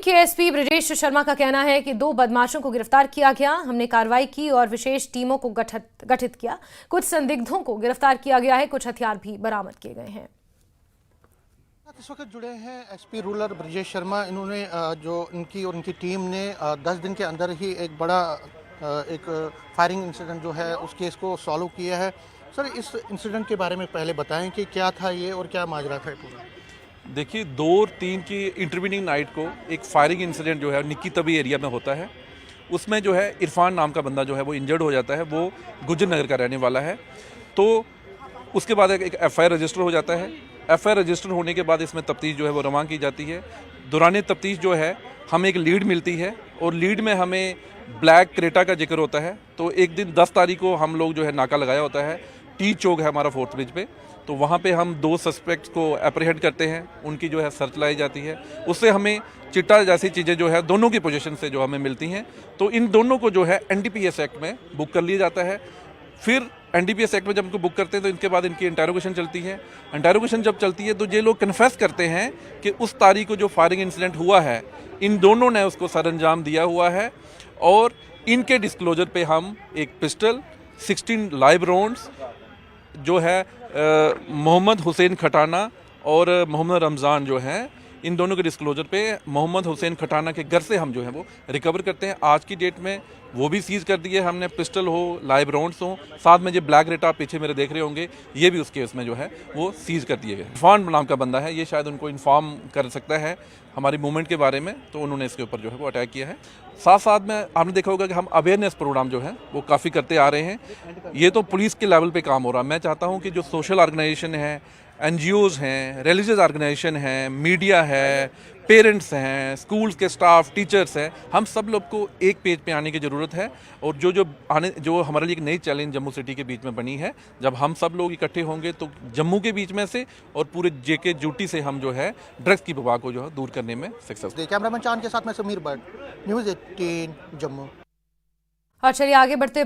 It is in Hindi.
के एसपी ब्रजेश शर्मा का कहना है कि 2 बदमाशों को गिरफ्तार किया गया। हमने कार्रवाई की और विशेष टीमों को गठित किया। कुछ संदिग्धों को गिरफ्तार किया गया है। कुछ हथियार भी बरामद किए गए हैं। इस वक्त जुड़े हैं एसपी रूरल ब्रजेश शर्मा। इन्होंने जो इनकी और इनकी टीम ने 10 दिन के अंदर ही एक बड़ा एक फायरिंग इंसिडेंट जो है उस केस को सॉल्व किया है। सर, इस इंसिडेंट के बारे में पहले बताएं कि क्या था ये और क्या माजरा था पूरा। देखिए, 2 और 3 की इंटरवीनिंग नाइट को एक फायरिंग इंसिडेंट जो है निक्की तबी एरिया में होता है। उसमें जो है इरफान नाम का बंदा जो है वो इंजर्ड हो जाता है। वो गुजर नगर का रहने वाला है। तो उसके बाद एक एफआईआर रजिस्टर हो जाता है। एफआईआर रजिस्टर होने के बाद इसमें तफ्तीश जो है वो रवां की जाती है। दौरान तफ्तीश जो है हमें एक लीड मिलती है और लीड में हमें ब्लैक क्रेटा का जिक्र होता है। तो एक दिन 10 तारीख को हम लोग जो है नाका लगाया होता है। टी चौक है हमारा 4th ब्रिज पे। तो वहाँ पे हम 2 सस्पेक्ट्स को एप्रीहेंड करते हैं। उनकी जो है सर्च लाई जाती है। उससे हमें चिट्टा जैसी चीज़ें जो है दोनों की पोजीशन से जो हमें मिलती हैं। तो इन दोनों को जो है एनडीपीएस एक्ट में बुक कर लिया जाता है। फिर एनडीपीएस एक्ट में जब इनको बुक करते हैं तो इनके बाद इनकी इंटेरोगेशन चलती है। इंटेरोगेशन जब चलती है तो ये लोग कन्फेस करते हैं कि उस तारीख को जो फायरिंग इंसिडेंट हुआ है इन दोनों ने उसको सरअंजाम दिया हुआ है। और इनके डिस्क्लोजर पे हम एक पिस्टल, 16 लाइव राउंड्स जो है मोहम्मद हुसैन खटाना और मोहम्मद रमज़ान जो हैं, इन दोनों के डिस्क्लोजर पे मोहम्मद हुसैन खटाना के घर से हम जो है वो रिकवर करते हैं। आज की डेट में वो भी सीज़ कर दिए हमने। पिस्टल हो, लाइव राउंड्स हो, साथ में जो ब्लैक रेटा आप पीछे मेरे देख रहे होंगे, ये भी उस केस में जो है वो सीज़ कर दिए गए। इरफान नाम का बंदा है, ये शायद उनको इन्फॉर्म कर सकता है हमारी मूवमेंट के बारे में, तो उन्होंने इसके ऊपर जो है वो अटैक किया है। साथ साथ में आपने देखा होगा कि हम अवेयरनेस प्रोग्राम जो है वो काफ़ी करते आ रहे हैं। ये तो पुलिस के लेवल पे काम हो रहा है। मैं चाहता हूँ कि जो सोशल ऑर्गेनाइजेशन है, एनजीओज़ हैं, रिलीजियस ऑर्गेनाइजेशन हैं, मीडिया है, पेरेंट्स हैं, स्कूल्स के स्टाफ, टीचर्स हैं, हम सब लोग को एक पेज पे आने की ज़रूरत है। और जो हमारे लिए एक नई चैलेंज जम्मू सिटी के बीच में बनी है, जब हम सब लोग इकट्ठे होंगे तो जम्मू के बीच में से और पूरे जेके ड्यूटी से हम जो है ड्रग्स की वबा को जो है दूर करने में सक्सेस। कैमरामैन चांद के साथ मैं समीर भट्ट, न्यूज़ 18 जम्मू। और चलिए आगे बढ़ते